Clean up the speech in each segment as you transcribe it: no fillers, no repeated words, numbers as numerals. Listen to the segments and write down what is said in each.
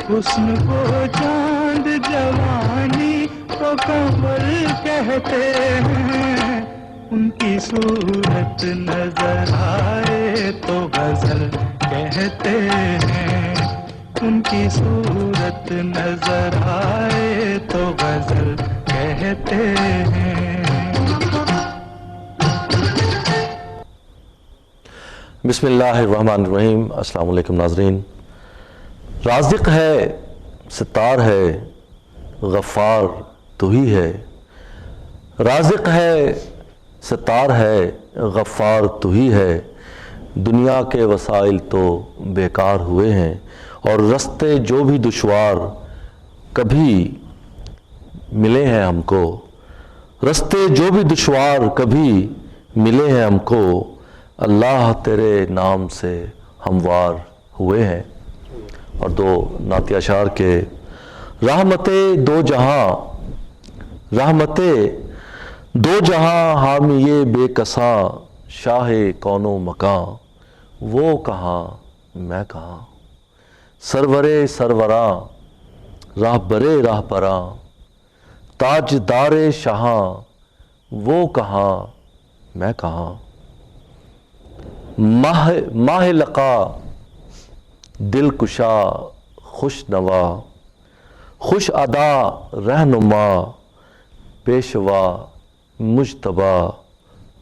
حسن کو چاند جوانی کو قمر کہتے ہیں، ان کی صورت نظر آئے تو غزل کہتے ہیں، ان کی صورت نظر آئے تو غزل کہتے ہیں۔ بسم اللہ الرحمن الرحیم۔ السلام علیکم ناظرین۔ رازق ہے، ستار ہے، غفار تو ہی ہے۔ رازق ہے، ستار ہے، غفار تو ہی ہے۔ دنیا کے وسائل تو بیکار ہوئے ہیں، اور رستے جو بھی دشوار کبھی ملے ہیں ہم کو، رستے جو بھی دشوار کبھی ملے ہیں ہم کو، اللہ تیرے نام سے ہموار ہوئے ہیں۔ اور دو نعتیہ اشعار کے رحمتِ دو جہاں، رحمتِ دو جہاں حامیِ بے کساں، شاہ کون و مکاں، وہ کہاں میں کہاں، سرورِ سروراں، راہبرِ راہبراں، تاجدارِ شاہاں، وہ کہاں میں کہاں، ماہ لقا دل کشا خوش نوا، خوش ادا رہنما، پیشوا مجتبیٰ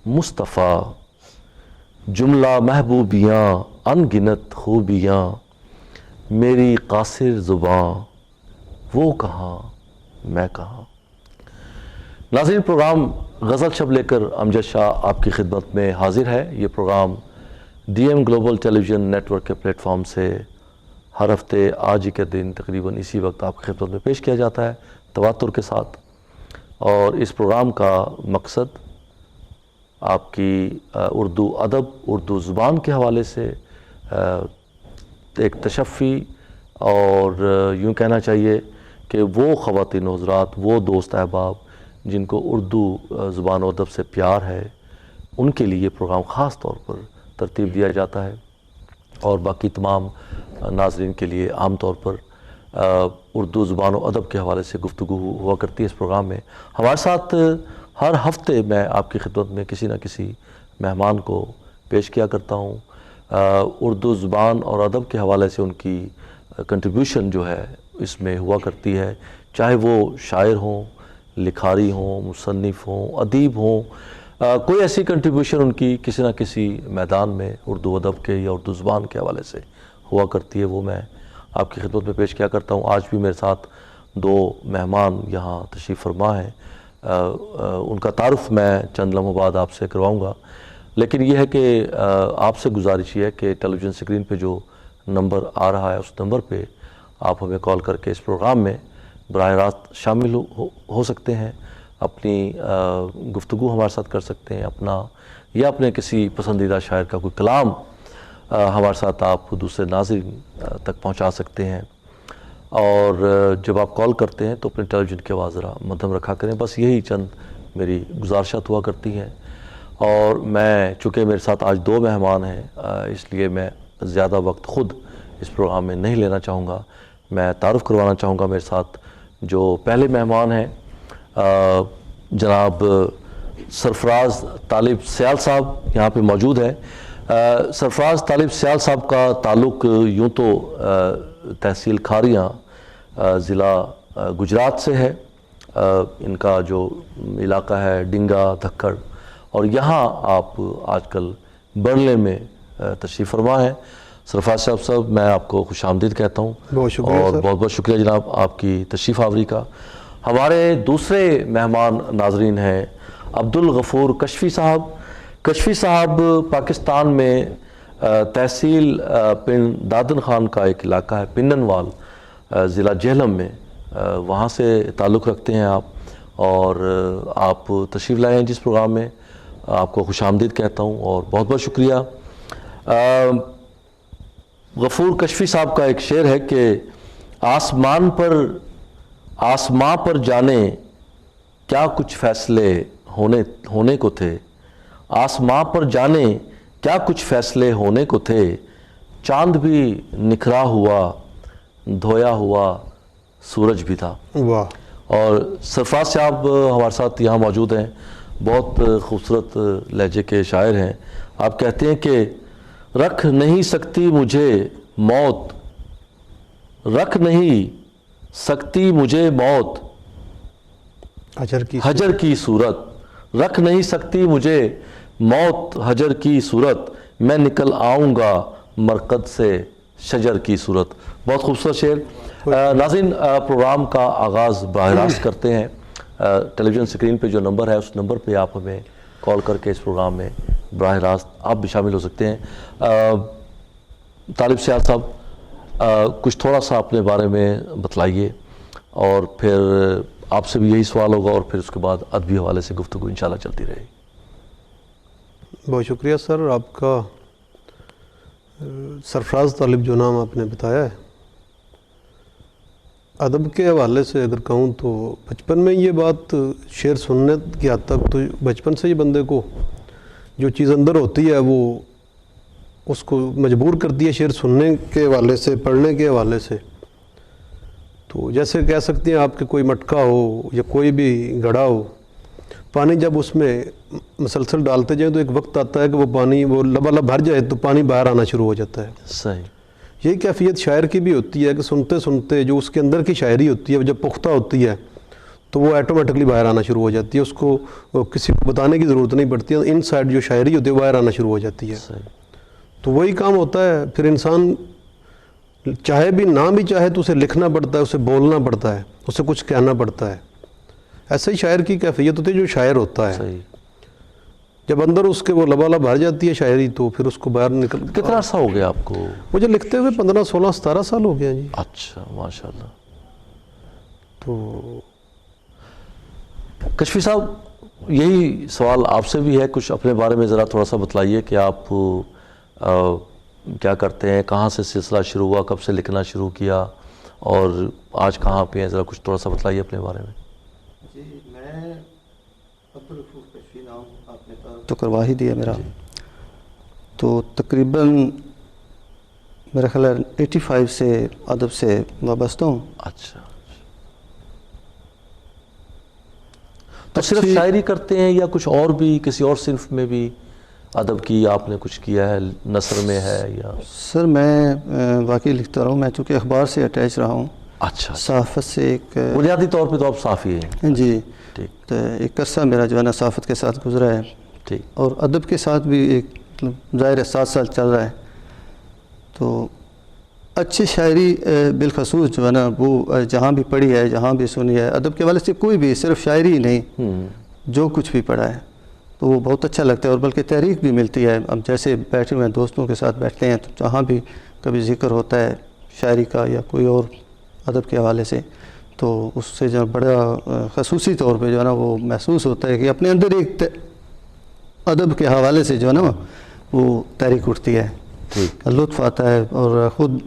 مصطفیٰ، جملہ محبوبیاں ان گنت خوبیاں، میری قاصر زباں، وہ کہاں میں کہاں۔ ناظرین، پروگرام غزل شب لے کر امجد شاہ آپ کی خدمت میں حاضر ہے۔ یہ پروگرام ڈی ایم گلوبل ٹیلی ویژن نیٹ ورک کے پلیٹ فارم سے ہر ہفتے آج ہی کے دن تقریباً اسی وقت آپ کی خدمت میں پیش کیا جاتا ہے تواتر کے ساتھ، اور اس پروگرام کا مقصد آپ کی اردو ادب، اردو زبان کے حوالے سے ایک تشفی، اور یوں کہنا چاہیے کہ وہ خواتین و حضرات، وہ دوست احباب جن کو اردو زبان و ادب سے پیار ہے، ان کے لیے یہ پروگرام خاص طور پر ترتیب دیا جاتا ہے، اور باقی تمام ناظرین کے لیے عام طور پر اردو زبان و ادب کے حوالے سے گفتگو ہوا کرتی ہے اس پروگرام میں۔ ہمارے ساتھ ہر ہفتے میں آپ کی خدمت میں کسی نہ کسی مہمان کو پیش کیا کرتا ہوں۔ اردو زبان اور ادب کے حوالے سے ان کی کنٹریبیوشن جو ہے اس میں ہوا کرتی ہے، چاہے وہ شاعر ہوں، لکھاری ہوں، مصنف ہوں، ادیب ہوں، کوئی ایسی کنٹریبیوشن ان کی کسی نہ کسی میدان میں اردو ادب کے یا اردو زبان کے حوالے سے ہوا کرتی ہے، وہ میں آپ کی خدمت میں پیش کیا کرتا ہوں۔ آج بھی میرے ساتھ دو مہمان یہاں تشریف فرما ہیں، ان کا تعارف میں چند لمحوں بعد آپ سے کرواؤں گا، لیکن یہ ہے کہ آپ سے گزارش یہ ہے کہ ٹیلی ویژن اسکرین پہ جو نمبر آ رہا ہے اس نمبر پہ آپ ہمیں کال کر کے اس پروگرام میں براہ راست شامل ہو سکتے ہیں، اپنی گفتگو ہمارے ساتھ کر سکتے ہیں، اپنا یا اپنے کسی پسندیدہ شاعر کا کوئی کلام ہمارے ساتھ آپ دوسرے ناظرین تک پہنچا سکتے ہیں۔ اور جب آپ کال کرتے ہیں تو اپنے ٹیلی ویژن کی آواز ذرا مدھم رکھا کریں، بس یہی چند میری گزارشات ہوا کرتی ہیں۔ اور میں چونکہ میرے ساتھ آج دو مہمان ہیں، اس لیے میں زیادہ وقت خود اس پروگرام میں نہیں لینا چاہوں گا، میں تعارف کروانا چاہوں گا میرے ساتھ جو پہلے مہمان ہیں، جناب سرفراز طالب سیال صاحب یہاں پہ موجود ہے۔ سرفراز طالب سیال صاحب کا تعلق یوں تو تحصیل کھاریاں ضلع گجرات سے ہے، ان کا جو علاقہ ہے ڈنگا دھکڑ، اور یہاں آپ آج کل برلے میں تشریف فرما ہیں۔ سرفراز صاحب میں آپ کو خوش آمدید کہتا ہوں، بہت شکریہ اور سر۔ بہت بہت شکریہ جناب آپ کی تشریف آوری کا۔ ہمارے دوسرے مہمان ناظرین ہیں عبدالغفور کشفی صاحب۔ کشفی صاحب پاکستان میں تحصیل پنڈ دادن خان کا ایک علاقہ ہے پننوال، ضلع جہلم میں، وہاں سے تعلق رکھتے ہیں آپ، اور آپ تشریف لائے ہیں جس پروگرام میں، آپ کو خوش آمدید کہتا ہوں اور بہت بہت شکریہ۔ غفور کشفی صاحب کا ایک شعر ہے کہ آسماں پر جانے کیا کچھ فیصلے ہونے کو تھے، آسماں پر جانے کیا کچھ فیصلے ہونے کو تھے، چاند بھی نکھرا ہوا دھویا ہوا سورج بھی تھا. واہ. اور سرفراز صاحب ہمارے ساتھ یہاں موجود ہیں, بہت خوبصورت لہجے کے شاعر ہیں. آپ کہتے ہیں کہ رکھ نہیں سکتی مجھے موت, رکھ نہیں سکتی مجھے موت حجر کی صورت, رکھ نہیں سکتی مجھے موت حجر کی صورت, میں نکل آؤں گا مرقد سے شجر کی صورت. بہت خوبصورت شعر. ناظرین, پروگرام کا آغاز براہ راست کرتے ہیں. ٹیلی ویژن اسکرین پہ جو نمبر ہے اس نمبر پہ آپ ہمیں کال کر کے اس پروگرام میں براہ راست آپ بھی شامل ہو سکتے ہیں. طالب سیاد صاحب, کچھ تھوڑا سا اپنے بارے میں بتلائیے, اور پھر آپ سے بھی یہی سوال ہوگا, اور پھر اس کے بعد ادبی حوالے سے گفتگو انشاءاللہ چلتی رہے گی. بہت شکریہ سر, آپ کا سرفراز طالب جو نام آپ نے بتایا ہے. ادب کے حوالے سے اگر کہوں تو بچپن میں یہ بات شعر سننے کی حد تک تو بچپن سے ہی بندے کو جو چیز اندر ہوتی ہے وہ اس کو مجبور کرتی ہے شعر سننے کے حوالے سے, پڑھنے کے حوالے سے. تو جیسے کہہ سکتے ہیں آپ کہ کوئی مٹکا ہو یا کوئی بھی گھڑا ہو, پانی جب اس میں مسلسل ڈالتے جائیں تو ایک وقت آتا ہے کہ وہ پانی وہ لبالب بھر جائے تو پانی باہر آنا شروع ہو جاتا ہے. صحیح. یہی کیفیت شاعر کی بھی ہوتی ہے کہ سنتے سنتے جو اس کے اندر کی شاعری ہوتی ہے جب پختہ ہوتی ہے تو وہ آٹومیٹکلی باہر آنا شروع ہو جاتی ہے, اس کو کسی کو بتانے کی ضرورت نہیں پڑتی ہے, ان سائڈ جو شاعری ہوتی ہے وہ باہر آنا شروع ہو جاتی ہے. تو وہی کام ہوتا ہے, پھر انسان چاہے بھی نہ بھی چاہے تو اسے لکھنا پڑتا ہے, اسے بولنا پڑتا ہے, اسے کچھ کہنا پڑتا ہے. ایسے ہی شاعر کی کیفیت ہوتی ہے جو شاعر ہوتا ہے. صحیح. جب اندر اس کے وہ لبالب بھر جاتی ہے شاعری تو پھر اس کو باہر نکل. کتنا عرصہ ہو گیا آپ کو؟ مجھے لکھتے ہوئے 15 16 17 سال ہو گیا جی. اچھا, ماشاءاللہ. تو کشفی صاحب, یہی سوال آپ سے بھی ہے, کچھ اپنے بارے میں ذرا تھوڑا سا بتلائیے کہ آپ کیا کرتے ہیں, کہاں سے سلسلہ شروع ہوا, کب سے لکھنا شروع کیا, اور آج کہاں پہ ہیں, ذرا کچھ تھوڑا سا بتلائیے اپنے بارے میں. جی, میں عبدالرفوف کشفی نام آپ نے تو کروا ہی دیا میرا. تو تقریباً میرا خیال ہے 85 سے ادب سے وابستہ ہوں. اچھا, تو صرف شاعری کرتے ہیں یا کچھ اور بھی, کسی اور صنف میں بھی ادب کی آپ نے کچھ کیا ہے, نثر میں ہے یا؟ سر میں واقعی لکھتا رہا ہوں, میں چونکہ اخبار سے اٹیچ رہا ہوں. اچھا. صحافت سے ایک بنیادی طور پہ تو آپ صحافی ہیں. جی. ٹھیک. تو ایک عرصہ میرا جو ہے نا صحافت کے ساتھ گزرا ہے. ٹھیک. اور ادب کے ساتھ بھی ایک ظاہر ہے 7 سال چل رہا ہے. تو اچھی شاعری بالخصوص جو ہے نا وہ جہاں بھی پڑھی ہے, جہاں بھی سنی ہے, ادب کے حوالے سے کوئی بھی, صرف شاعری ہی نہیں, جو کچھ بھی پڑھا ہے تو وہ بہت اچھا لگتا ہے, اور بلکہ تحریک بھی ملتی ہے. اب جیسے بیٹھے ہوئے دوستوں کے ساتھ بیٹھتے ہیں تو جہاں بھی کبھی ذکر ہوتا ہے شاعری کا یا کوئی اور ادب کے حوالے سے, تو اس سے جو بڑا خصوصی طور پہ جو ہے نا وہ محسوس ہوتا ہے کہ اپنے اندر ایک ادب کے حوالے سے جو ہے نا وہ تحریک اٹھتی ہے, لطف آتا ہے, اور خود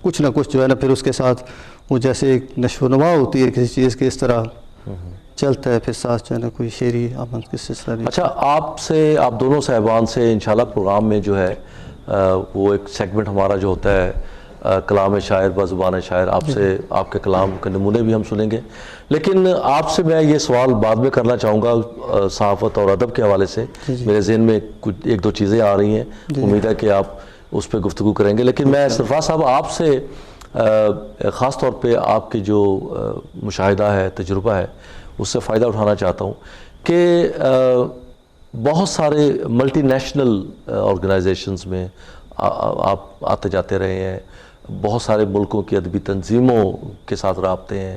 کچھ نہ کچھ جو ہے نا پھر اس کے ساتھ وہ جیسے ایک نشو و نما ہوتی ہے کسی چیز کے, اس طرح چلتا ہے پھر ساتھ جو ہے نا کوئی شعری آمد کے سلسلہ بھی. اچھا, آپ دونوں صاحبان سے انشاءاللہ پروگرام میں جو ہے وہ ایک سیگمنٹ ہمارا جو ہوتا ہے کلام شاعر بزبان شاعر, آپ سے آپ کے کلام کے نمونے بھی ہم سنیں گے, لیکن آپ سے میں یہ سوال بعد میں کرنا چاہوں گا صحافت اور ادب کے حوالے سے. میرے ذہن میں کچھ ایک دو چیزیں آ رہی ہیں, امید ہے کہ آپ اس پہ گفتگو کریں گے, لیکن میں سرفراز صاحب آپ سے خاص طور پہ آپ کی جو مشاہدہ ہے, تجربہ ہے, اس سے فائدہ اٹھانا چاہتا ہوں کہ بہت سارے ملٹی نیشنل آرگنائزیشنز میں آپ آتے جاتے رہے ہیں, بہت سارے ملکوں کی ادبی تنظیموں کے ساتھ رابطے ہیں.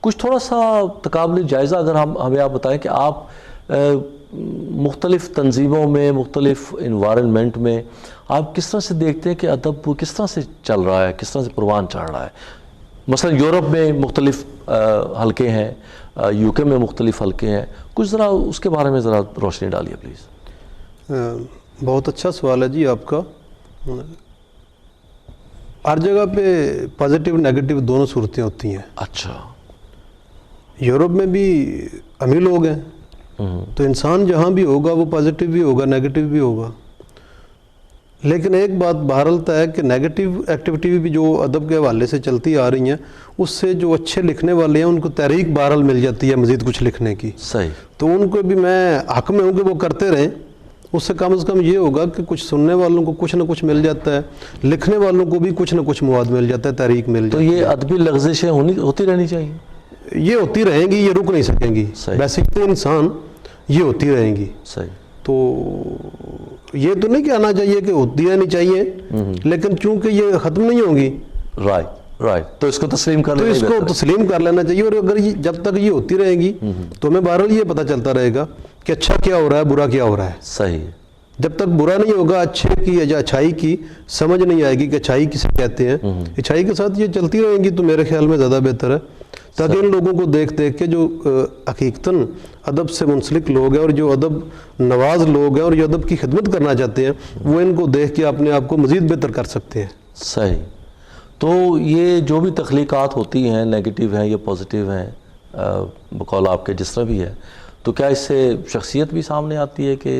کچھ تھوڑا سا تقابلی جائزہ اگر ہمیں آپ بتائیں کہ آپ مختلف تنظیموں میں, مختلف انوائرمنٹ میں آپ کس طرح سے دیکھتے ہیں کہ ادب کس طرح سے چل رہا ہے, کس طرح سے پروان چڑھ رہا ہے. مثلا یورپ میں مختلف حلقے ہیں, یو کے میں مختلف حلقے ہیں, کچھ ذرا اس کے بارے میں ذرا روشنی ڈالیے پلیز. بہت اچھا سوال ہے جی آپ کا. ہر جگہ پہ پازیٹیو نیگیٹو دونوں صورتیں ہوتی ہیں. اچھا. یورپ میں بھی امیر لوگ ہیں, تو انسان جہاں بھی ہوگا وہ پازیٹیو بھی ہوگا, نیگیٹو بھی ہوگا. لیکن ایک بات بہرحال طے ہے کہ نیگیٹو ایکٹیویٹی بھی جو ادب کے حوالے سے چلتی آ رہی ہیں اس سے جو اچھے لکھنے والے ہیں ان کو تحریک بہرحال مل جاتی ہے مزید کچھ لکھنے کی. صحیح. تو ان کو بھی میں حق میں ہوں کہ وہ کرتے رہیں. اس سے کم یہ ہوگا کہ کچھ سننے والوں کو کچھ نہ کچھ مل جاتا ہے, لکھنے والوں کو بھی کچھ نہ کچھ مواد مل جاتا ہے, تحریک مل جاتی ہے. تو یہ ادبی لغزشیں ہوتی رہنی چاہیے, یہ ہوتی رہیں گی, یہ رک نہیں سکیں گی. بیسک تو انسان یہ ہوتی رہیں گی. صحیح. تو یہ تو نہیں کہنا چاہیے کہ ہوتی رہنی چاہیے, لیکن چونکہ یہ ختم نہیں ہوگی. رائٹ. تو اس کو تسلیم کر لینا, تو اس کو تسلیم کر لینا چاہیے. اور اگر جب تک یہ ہوتی رہے گی تو ہمیں بہرحال یہ پتہ چلتا رہے گا کہ اچھا کیا ہو رہا ہے, برا کیا ہو رہا ہے. صحیح. جب تک برا نہیں ہوگا, اچھے کی یا اچھائی کی سمجھ نہیں آئے گی کہ اچھائی کسے کہتے ہیں, اچھائی کے ساتھ یہ چلتی رہیں گی تو میرے خیال میں زیادہ بہتر ہے. تاکہ ان لوگوں کو دیکھ کے جو حقیقتاً ادب سے منسلک لوگ ہیں اور جو ادب نواز لوگ ہیں اور جو ادب کی خدمت کرنا چاہتے ہیں, وہ ان کو دیکھ کے اپنے آپ کو مزید بہتر کر سکتے ہیں. صحیح. تو یہ جو بھی تخلیقات ہوتی ہیں, نیگیٹو ہیں یا پازیٹیو ہیں, بقول آپ کے جس طرح بھی ہے, تو کیا اس سے شخصیت بھی سامنے آتی ہے کہ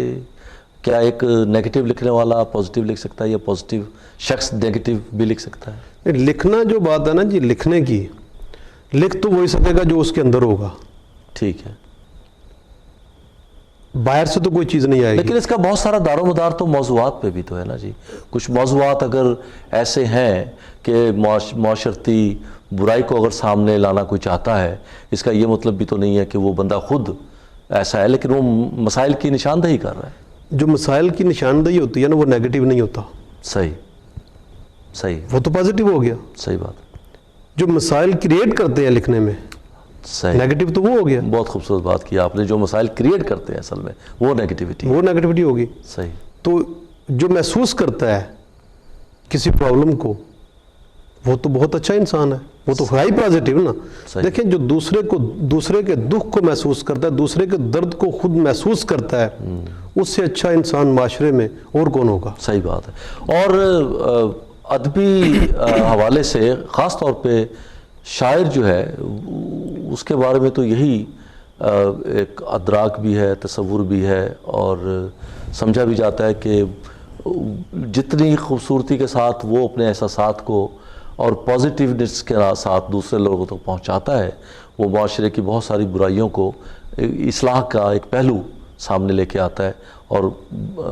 کیا ایک نیگیٹو لکھنے والا پازیٹیو لکھ سکتا ہے یا پازیٹیو شخص نیگیٹو بھی لکھ سکتا ہے؟ لکھنا جو بات ہے نا جی, لکھنے کی, لکھ تو وہی سکے گا جو اس کے اندر ہوگا. ٹھیک ہے. باہر سے تو کوئی چیز نہیں آئے گی. لیکن اس کا بہت سارا دار و مدار تو موضوعات پہ بھی تو ہے نا جی. کچھ موضوعات اگر ایسے ہیں کہ معاشرتی برائی کو اگر سامنے لانا کوئی چاہتا ہے, اس کا یہ مطلب بھی تو نہیں ہے کہ وہ بندہ خود ایسا ہے, لیکن وہ مسائل کی نشاندہی کر رہا ہے. جو مسائل کی نشاندہی ہوتی ہے نا, وہ نیگیٹو نہیں ہوتا. صحیح. وہ تو پازیٹیو ہو گیا. صحیح بات. جو مسائل کریٹ کرتے ہیں لکھنے میں, نیگیٹو تو وہ ہو گیا. بہت خوبصورت بات کی آپ نے. جو مسائل کریٹ کرتے ہیں اصل میں وہ نیگیٹیوٹی ہوگی. صحیح. تو جو محسوس کرتا ہے کسی پرابلم کو, وہ تو بہت اچھا انسان ہے, وہ تو ہائی پازیٹیو نا. دیکھیں جو دوسرے کے دکھ کو محسوس کرتا ہے, دوسرے کے درد کو خود محسوس کرتا ہے, اس سے اچھا انسان معاشرے میں اور کون ہوگا. صحیح بات ہے. اور ادبی حوالے سے خاص طور پہ شاعر جو ہے اس کے بارے میں تو یہی ایک ادراک بھی ہے, تصور بھی ہے, اور سمجھا بھی جاتا ہے کہ جتنی خوبصورتی کے ساتھ وہ اپنے احساسات کو اور پازیٹیونیس کے ساتھ دوسرے لوگوں تک پہنچاتا ہے, وہ معاشرے کی بہت ساری برائیوں کو اصلاح کا ایک پہلو سامنے لے کے آتا ہے, اور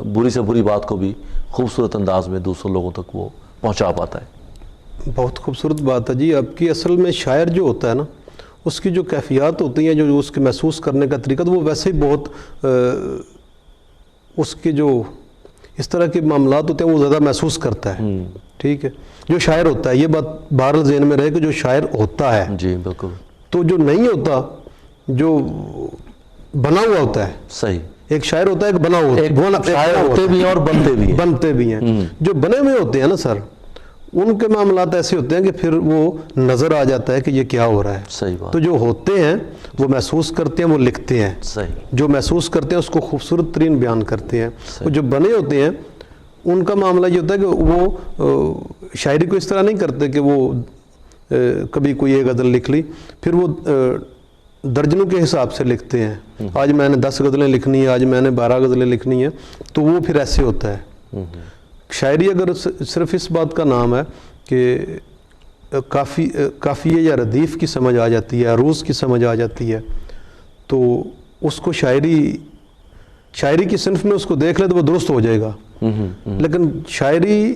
بری سے بری بات کو بھی خوبصورت انداز میں دوسرے لوگوں تک وہ پہنچا پاتا ہے. بہت خوبصورت بات ہے جی آپ کی. اصل میں شاعر جو ہوتا ہے نا, اس کی جو کیفیات ہوتی ہیں, جو اس کے محسوس کرنے کا طریقہ, تو وہ ویسے ہی بہت اس کے جو اس طرح کے معاملات ہوتے ہیں وہ زیادہ محسوس کرتا ہے. ٹھیک ہے. جو شاعر ہوتا ہے, یہ بات بہرحال ذہن میں رہے کہ جو شاعر ہوتا ہے, جی بالکل, تو جو نہیں ہوتا, جو بنا ہوا ہوتا ہے. صحیح. ایک شاعر ہوتا ہے, ایک بنا ہوا, شاعر ہوتے بھی ہیں اور بنتے بھی ہیں. جو بنے ہوئے ہوتے ہیں نا سر, ان کے معاملات ایسے ہوتے ہیں کہ پھر وہ نظر آ جاتا ہے کہ یہ کیا ہو رہا ہے. صحیح بات. تو جو ہوتے ہیں وہ محسوس کرتے ہیں, وہ لکھتے ہیں. صحیح. جو محسوس کرتے ہیں اس کو خوبصورت ترین بیان کرتے ہیں. وہ جو بنے ہوتے ہیں ان کا معاملہ یہ ہوتا ہے کہ وہ شاعری کو اس طرح نہیں کرتے کہ وہ کبھی کوئی ایک غزل لکھ لی, پھر وہ درجنوں کے حساب سے لکھتے ہیں. آج میں نے 10 غزلیں لکھنی ہیں, آج میں نے 12 غزلیں لکھنی ہیں, تو وہ پھر ایسے ہوتا ہے. شاعری اگر صرف اس بات کا نام ہے کہ کافیہ یا ردیف کی سمجھ آ جاتی ہے, عروض کی سمجھ آ جاتی ہے, تو اس کو شاعری کی صنف میں اس کو دیکھ لے تو وہ درست ہو جائے گا. لیکن شاعری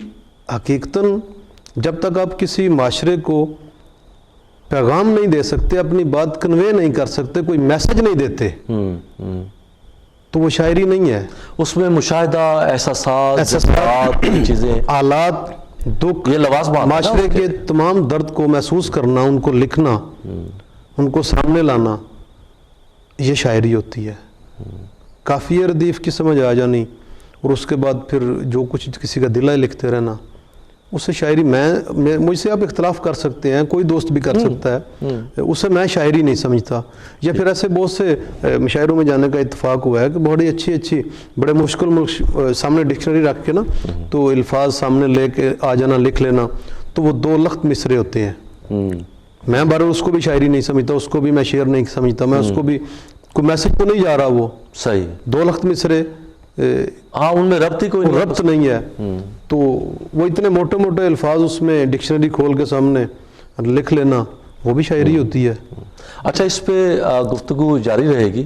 حقیقتاً جب تک آپ کسی معاشرے کو پیغام نہیں دے سکتے, اپنی بات کنوے نہیں کر سکتے, کوئی میسج نہیں دیتے, تو وہ شاعری نہیں ہے. اس میں مشاہدہ, احساسات چیزیں, حالات, دکھ, یہ لوازمات, معاشرے کے تمام درد کو محسوس کرنا, ان کو لکھنا, ان کو سامنے لانا, یہ شاعری ہوتی ہے. کافیہ ردیف کی سمجھ آ جانی, اور اس کے بعد پھر جو کچھ کسی کا دل ہے لکھتے رہنا, اسے شاعری مجھ سے آپ اختلاف کر سکتے ہیں, کوئی دوست بھی کر سکتا ہے, اسے میں شاعری نہیں سمجھتا. یا پھر ایسے بہت سے مشاعروں میں جانے کا اتفاق ہوا ہے کہ بڑی اچھی بڑے مشکل سامنے ڈکشنری رکھ کے نا, تو الفاظ سامنے لے کے آ جانا, لکھ لینا, تو وہ 2 لخت مصرے ہوتے ہیں. میں بارے اس کو بھی شاعری نہیں سمجھتا, اس کو بھی میں شعر نہیں سمجھتا, میں اس کو بھی کوئی میسج تو نہیں جا رہا. وہ صحیح 2 لخت مصرے, ہاں ان میں ربط ہی کوئی ربط نہیں ہے. تو وہ اتنے موٹے موٹے الفاظ اس میں ڈکشنری کھول کے سامنے لکھ لینا وہ بھی شاعری ہوتی ہے. اچھا اس پہ گفتگو جاری رہے گی.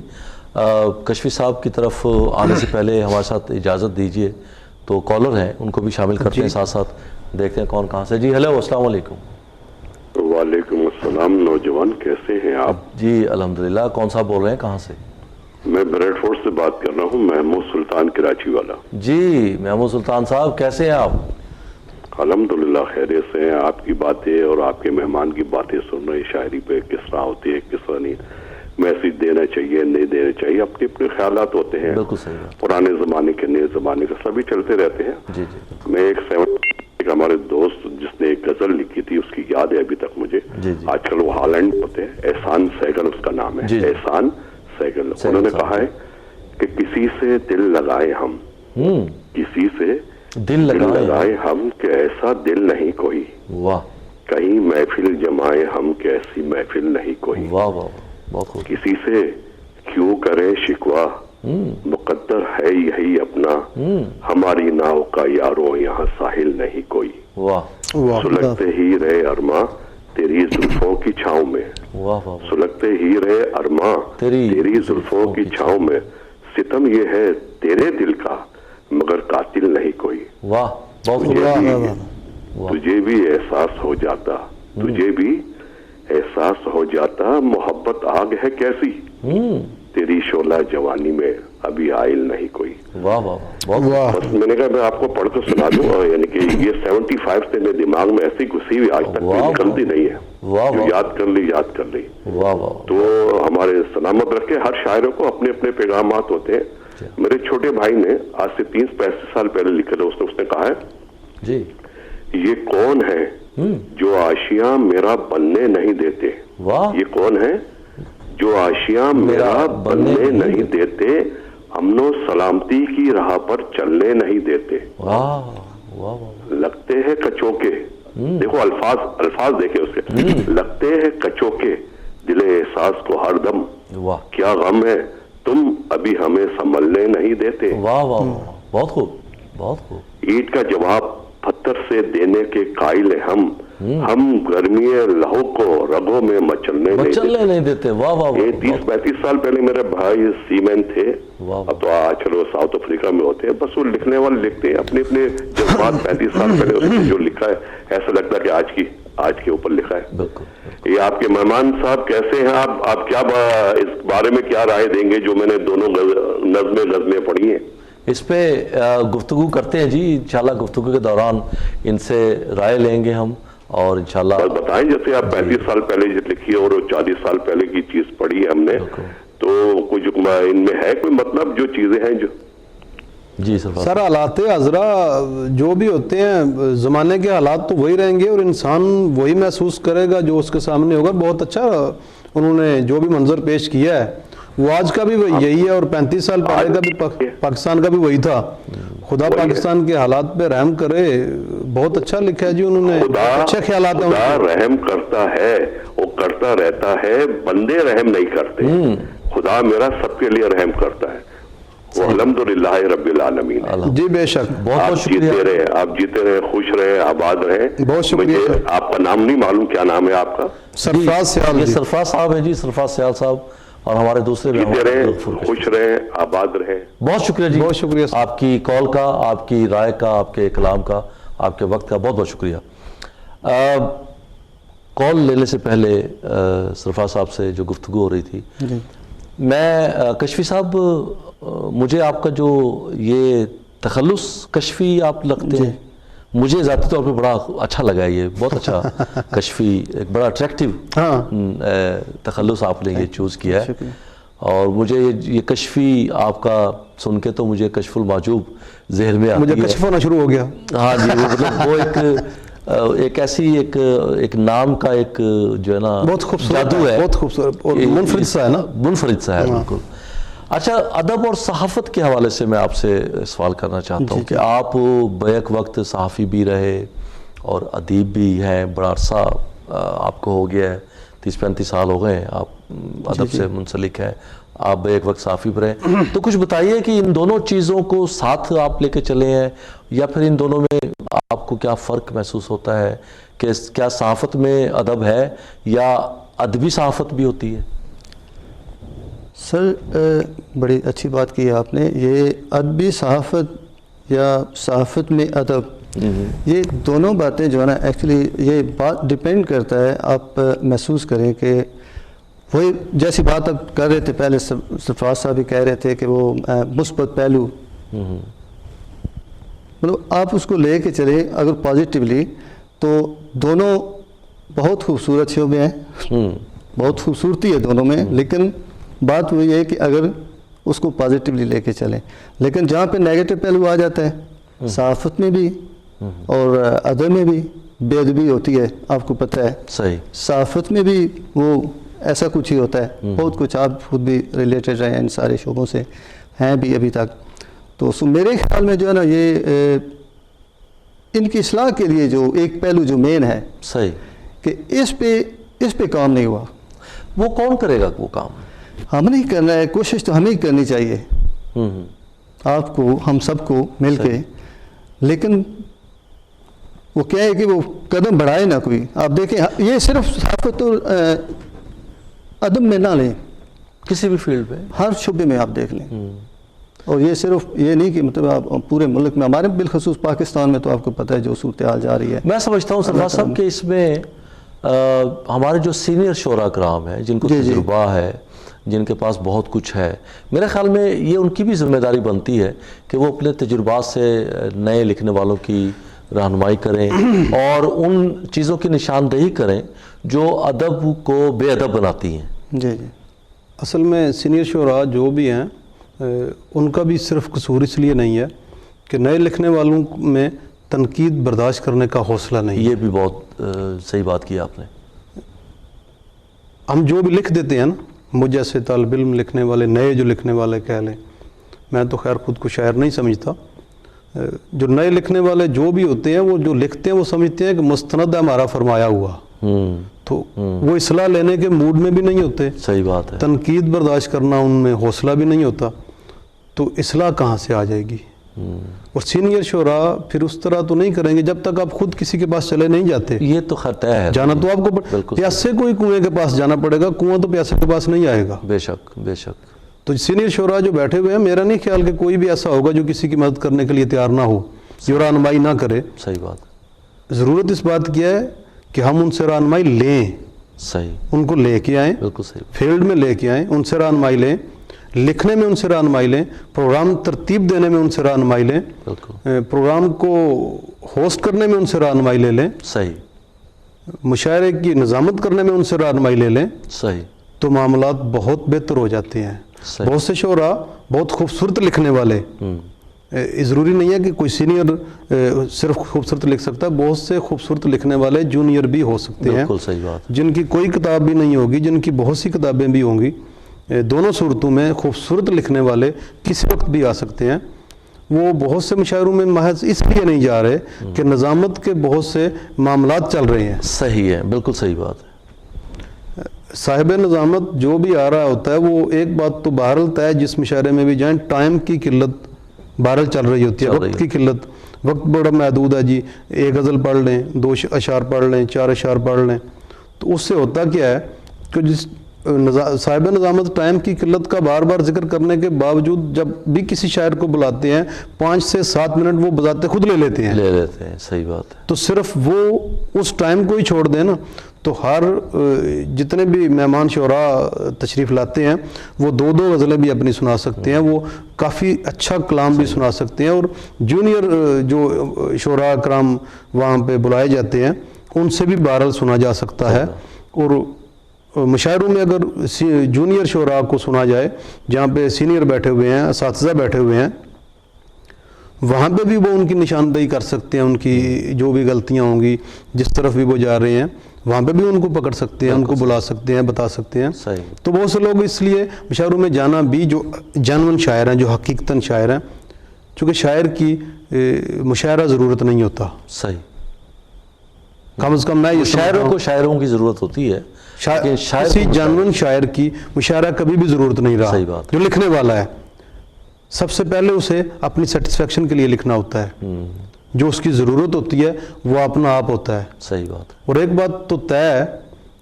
کشفی صاحب کی طرف آنے سے پہلے ہمارے ساتھ اجازت دیجیے, تو کالر ہیں ان کو بھی شامل کرتے ہیں, ساتھ ساتھ دیکھتے ہیں کون کہاں سے. جی ہیلو, السلام علیکم. وعلیکم السلام. نوجوان کیسے ہیں آپ؟ جی الحمدللہ. کون صاحب بول رہے ہیں, کہاں سے؟ میں بریڈ فورڈ سے بات کر رہا ہوں, محمود سلطان کراچی والا. جی محمود سلطان صاحب کیسے ہیں آپ؟ الحمدللہ خیریت سے ہیں. آپ کی باتیں اور آپ کے مہمان کی باتیں سن رہے, شاعری پہ کس طرح ہوتی ہے کس طرح نہیں, میسج دینا چاہیے نہیں دینا چاہیے, اپنے اپنے خیالات ہوتے ہیں. بالکل صحیح بات. پرانے زمانے کے نئے زمانے کے سبھی چلتے رہتے ہیں. جی جی. میں ایک ہمارے دوست جس نے ایک غزل لکھی تھی, اس کی یاد ہے ابھی تک مجھے. جی جی. آج کل وہ ہالینڈ ہوتے ہیں, احسان سہگل اس کا نام ہے. جی جی. احسان سہگل. انہوں نے کہا ہے کہ کسی سے دل لگائے ہم, کسی سے دل لگائے ہم کہ ایسا دل نہیں کوئی, واہ, کہیں محفل جمائے ہم کہ ایسی محفل نہیں کوئی, واہ واہ, بہت خوب. کسی سے کیوں کرے شکوا, مقدر ہے یہی اپنا, ہماری ناؤ کا یارو یہاں ساحل نہیں کوئی, واہ سلگتے ہی رہے ارماں تیری زلفوں کی چھاؤں میں, واہ واہ, سلگتے ہی رہے ارماں تیری زلفوں کی چھاؤں میں, ستم یہ ہے تیرے دل کا مگر قاتل نہیں کوئی, واہ بہت خوب. تجھے بھی احساس ہو جاتا, تجھے بھی احساس ہو جاتا, محبت آگ ہے کیسی, تیری شعلہ جوانی میں ابھی آئل نہیں کوئی. واہ واہ واہ, بس میں نے کہا میں آپ کو پڑھ کر سنا دوں, یعنی کہ یہ 75 سے میرے دماغ میں ایسی گھسی ہوئی آج تک نکلتی نہیں ہے, جو یاد کر لی. واہ واہ. تو ہمارے سلامت رکھے ہر شاعروں کو اپنے اپنے پیغامات ہوتے ہیں. میرے چھوٹے بھائی نے آج سے 30-35 سال پہلے لکھے تھے, اس نے کہا ہے جی, یہ کون ہے جو آشیاں میرا بننے نہیں دیتے, واہ, یہ کون ہے جو آشیاں میرا بننے نہیں دیتے, امن و سلامتی کی راہ پر چلنے نہیں دیتے, واہ واہ واہ, لگتے ہیں کچوکے, دیکھو الفاظ دیکھیں اس کے, لگتے ہیں کچوکے دل احساس کو ہر دم, واہ, کیا غم ہے تم ابھی ہمیں سنبھلنے نہیں دیتے, واہ واہ, بہت خوب بہت خوب. اینٹ کا جواب پتھر سے دینے کے قائل ہم گرمی لہو کو رگوں میں مچلنے نہیں دیتے. واہ واہ. یہ 30-35 سال پہلے میرے بھائی سیمین تھے, اب تو چلو ساؤتھ افریقہ میں ہوتے ہیں, بس وہ لکھنے والے لکھتے ہیں اپنے اپنے جذبات. 35 سال پہلے اس نے جو لکھا ہے ایسا لگتا ہے کہ آج کے اوپر لکھا ہے. بالکل. یہ آپ کے مہمان صاحب کیسے ہیں, آپ کیا اس بارے میں کیا رائے دیں گے جو میں نے دونوں غزلیں پڑھی ہیں؟ اس پہ گفتگو کرتے ہیں جی, انشاءاللہ گفتگو کے دوران ان سے رائے لیں گے ہم, اور انشاءاللہ بتائیں. جیسے آپ 35 سال پہلے جو لکھی اور 40 سال پہلے کی چیز پڑھی ہے ہم نے, تو کچھ ان میں ہے کوئی مطلب جو چیزیں ہیں جو جی سر حالات حضرہ جو بھی ہوتے ہیں زمانے کے حالات تو وہی رہیں گے, اور انسان وہی محسوس کرے گا جو اس کے سامنے ہوگا. بہت اچھا انہوں نے جو بھی منظر پیش کیا ہے وہ آج کا بھی یہی ہے, اور 35 سال پہلے کا بھی پاکستان کا بھی وہی تھا. خدا پاکستان کے حالات پہ رحم کرے. بہت اچھا لکھا ہے جی انہوں نے, اچھے خیالات ہیں. خدا رحم کرتا ہے, وہ کرتا رہتا ہے, بندے رحم نہیں کرتے. خدا میرا سب کے لیے رحم کرتا ہے, وہ الحمدللہ رب العالمین. جی بے شک, بہت شکریہ. آپ جیتے رہے, خوش رہے, آباد رہے. بہت شکریہ. مجھے آپ کا نام نہیں معلوم, کیا نام ہے آپ کا؟ سرفراز سیال. یہ سرفراز صاحب ہیں جی, سرفراز سیال صاحب, اور ہمارے دوسرے جیتے رہے, خوش رہے, آباد رہے. بہت شکریہ جی, بہت شکریہ آپ کی کال کا, آپ کی رائے کا, آپ کے کلام کا, آپ کے وقت کا, بہت بہت شکریہ. کال لینے سے پہلے سرفراز صاحب سے جو گفتگو ہو رہی تھی, میں کشفی صاحب, مجھے آپ کا جو یہ تخلص کشفی آپ لگتے ہیں, مجھے ذاتی طور پہ بڑا اچھا لگا ہے. یہ بہت اچھا کشفی, ایک بڑا اٹریکٹیو تخلص آپ نے یہ چوز کیا ہے. اور مجھے یہ کشفی آپ کا سن کے تو مجھے کشف المعجوب ذہن میں آتی ہے. مجھے کشف ہونا شروع ہو گیا. ہاں جی, مطلب وہ ایک ایسی ایک نام کا ایک جو ہے نا بہت خوبصورت جادو ہے, بہت خوبصورت اور منفرد سا ہے نا, منفرد سا ہے بالکل. اچھا, ادب اور صحافت کے حوالے سے میں آپ سے سوال کرنا چاہتا ہوں کہ آپ بیک وقت صحافی بھی رہے اور ادیب بھی ہیں, بڑا عرصہ آپ کو ہو گیا ہے, 30-35 سال ہو گئے ہیں آپ ادب سے منسلک ہیں, آپ ایک وقت صحافی بھی رہے. تو کچھ بتائیے کہ ان دونوں چیزوں کو ساتھ آپ لے کے چلے ہیں, یا پھر ان دونوں میں آپ کو کیا فرق محسوس ہوتا ہے کہ کیا صحافت میں ادب ہے یا ادبی صحافت بھی ہوتی ہے؟ سر بڑی اچھی بات کی ہے آپ نے. یہ ادبی صحافت یا صحافت میں ادب، یہ دونوں باتیں جو ہے نا ایکچولی یہ بات ڈپینڈ کرتا ہے. آپ محسوس کریں کہ وہی جیسی بات آپ کر رہے تھے پہلے، سرفراز صاحب بھی کہہ رہے تھے کہ وہ مثبت پہلو، مطلب آپ اس کو لے کے چلیں اگر پازیٹیولی، تو دونوں بہت خوبصورت شعبے ہیں، بہت خوبصورتی ہے دونوں میں. لیکن بات وہی ہے کہ اگر اس کو پازیٹیولی لے کے چلیں. لیکن جہاں پہ نیگیٹو پہلو آ جاتا ہے، صحافت میں بھی اور ادب میں بھی بے ادبی ہوتی ہے، آپ کو پتہ ہے. صحیح. صحافت میں بھی وہ ایسا کچھ ہی ہوتا ہے، بہت کچھ. آپ خود بھی ریلیٹڈ رہے ہیں ان سارے شعبوں سے، ہیں بھی ابھی تک. تو میرے خیال میں جو ہے نا یہ ان کی اصلاح کے لیے جو ایک پہلو جو مین ہے، صحیح، کہ اس پہ کام نہیں ہوا. وہ کون کرے گا وہ کام؟ ہم نہیں کرنا ہے. کوشش تو ہمیں ہی کرنی چاہیے، آپ کو، ہم سب کو مل کے. لیکن وہ کیا ہے کہ وہ قدم بڑھائے نہ کوئی. آپ دیکھیں یہ صرف صحافت اور ادب میں نہ لیں، کسی بھی فیلڈ میں، ہر شعبے میں آپ دیکھ لیں. اور یہ صرف یہ نہیں کہ مطلب آپ پورے ملک میں، ہمارے بالخصوص پاکستان میں تو آپ کو پتہ ہے جو صورتحال جا رہی ہے. میں سمجھتا ہوں سرفراز صاحب کہ اس میں ہمارے جو سینئر شعراء کرام ہیں، جن کو تجربہ ہے، جن کے پاس بہت کچھ ہے، میرے خیال میں یہ ان کی بھی ذمہ داری بنتی ہے کہ وہ اپنے تجربات سے نئے لکھنے والوں کی رہنمائی کریں اور ان چیزوں کی نشاندہی کریں جو ادب کو بے ادب بناتی ہیں. جی جی. اصل میں سینئر شعراء جو بھی ہیں ان کا بھی صرف قصور اس لیے نہیں ہے کہ نئے لکھنے والوں میں تنقید برداشت کرنے کا حوصلہ نہیں. یہ بھی بہت صحیح بات کی آپ نے. ہم جو بھی لکھ دیتے ہیں نا، مجھ جیسے طالب علم لکھنے والے، نئے جو لکھنے والے کہہ لیں، میں تو خیر خود کو شاعر نہیں سمجھتا. جو نئے لکھنے والے جو بھی ہوتے ہیں، وہ جو لکھتے ہیں وہ سمجھتے ہیں کہ مستند ہے ہمارا فرمایا ہوا، تو وہ اصلاح لینے کے موڈ میں بھی نہیں ہوتے. صحیح بات ہے. تنقید برداشت کرنا ان میں حوصلہ بھی نہیں ہوتا، تو اصلاح کہاں سے آ جائے گی؟ اور سینئر شعراء پھر اس طرح تو نہیں کریں گے جب تک آپ خود کسی کے پاس چلے نہیں جاتے. یہ تو خطہ ہے. جانا تو آپ کو پیاسے کو ہی کنویں کے پاس جانا پڑے گا، کنواں تو پیاسے کے پاس نہیں آئے گا. بے شک بے شک. تو سینئر شعراء جو بیٹھے ہوئے ہیں، میرا نہیں خیال کہ کوئی بھی ایسا ہوگا جو کسی کی مدد کرنے کے لیے تیار نہ ہو، جو رہنمائی نہ کرے. صحیح بات. ضرورت اس بات کی ہے کہ ہم ان سے رہنمائی لیں. صحیح. ان کو لے کے آئیں، بالکل صحیح. فیلڈ میں لے کے آئیں، ان سے رہنمائی لیں، لکھنے میں ان سے رہنمائی لیں، پروگرام ترتیب دینے میں ان سے رہنمائی لیں، پروگرام کو ہوسٹ کرنے میں ان سے رہنمائی لے لیں. صحیح. مشاعرے کی نظامت کرنے میں ان سے رہنمائی لے لیں. صحیح. تو معاملات بہت بہتر ہو جاتے ہیں. بہت سے شعراء بہت خوبصورت لکھنے والے، ضروری نہیں ہے کہ کوئی سینئر صرف خوبصورت لکھ سکتا ہے، بہت سے خوبصورت لکھنے والے جونیئر بھی ہو سکتے ہیں. بالکل صحیح بات. جن کی کوئی کتاب بھی نہیں ہوگی، جن کی بہت سی کتابیں بھی ہوں گی. دونوں صورتوں میں خوبصورت لکھنے والے کسی وقت بھی آ سکتے ہیں. وہ بہت سے مشاعروں میں محض اس لیے نہیں جا رہے کہ نظامت کے بہت سے معاملات چل رہے ہیں. صحیح ہے، بالکل صحیح بات ہے. صاحب نظامت جو بھی آ رہا ہوتا ہے، وہ ایک بات تو بہرحال طے ہے، جس مشاعرے میں بھی جائیں، ٹائم کی قلت بہرحال چل رہی ہوتی ہے، وقت کی قلت. وقت بڑا محدود ہے جی. ایک غزل پڑھ لیں، 2 اشعار پڑھ لیں، 4 اشعار پڑھ لیں. تو اس سے ہوتا کیا ہے کہ جس صاحب نظامت ٹائم کی قلت کا بار بار ذکر کرنے کے باوجود جب بھی کسی شاعر کو بلاتے ہیں 5 سے 7 منٹ وہ بذات خود لے لیتے ہیں. صحیح بات ہے. تو صرف وہ اس ٹائم کو ہی چھوڑ دیں نا، تو ہر جتنے بھی مہمان شعراء تشریف لاتے ہیں وہ 2 غزلیں بھی اپنی سنا سکتے ہیں، وہ کافی اچھا کلام بھی سنا سکتے ہیں. اور جونیئر جو شعراء کرام وہاں پہ بلائے جاتے ہیں ان سے بھی بہرحال سنا جا سکتا ہے. اور مشاعروں میں اگر جونیئر شعراء کو سنا جائے، جہاں پہ سینئر بیٹھے ہوئے ہیں، اساتذہ بیٹھے ہوئے ہیں، وہاں پہ بھی وہ ان کی نشاندہی کر سکتے ہیں. ان کی جو بھی غلطیاں ہوں گی، جس طرف بھی وہ جا رہے ہیں، وہاں پہ بھی ان کو پکڑ سکتے ہیں، ان کو بلا سکتے ہیں، بتا سکتے ہیں. تو بہت سے لوگ اس لیے مشاعروں میں جانا بھی، جو جنون شاعر ہیں، جو حقیقتاً شاعر ہیں، چونکہ شاعر کی مشاعرہ ضرورت نہیں ہوتا. صحیح. کم از کم میں یہ شاعروں کو شاعروں کی ضرورت ہوتی ہے، کسی جانون شاعر کی مشاعرہ کبھی بھی ضرورت نہیں رہا. صحیح بات. جو لکھنے والا ہے سب سے پہلے اسے اپنی سیٹسفیکشن کے لیے لکھنا ہوتا ہے. جو اس کی ضرورت ہوتی ہے وہ اپنا آپ ہوتا ہے. صحیح بات ہے. اور ایک بات تو طے ہے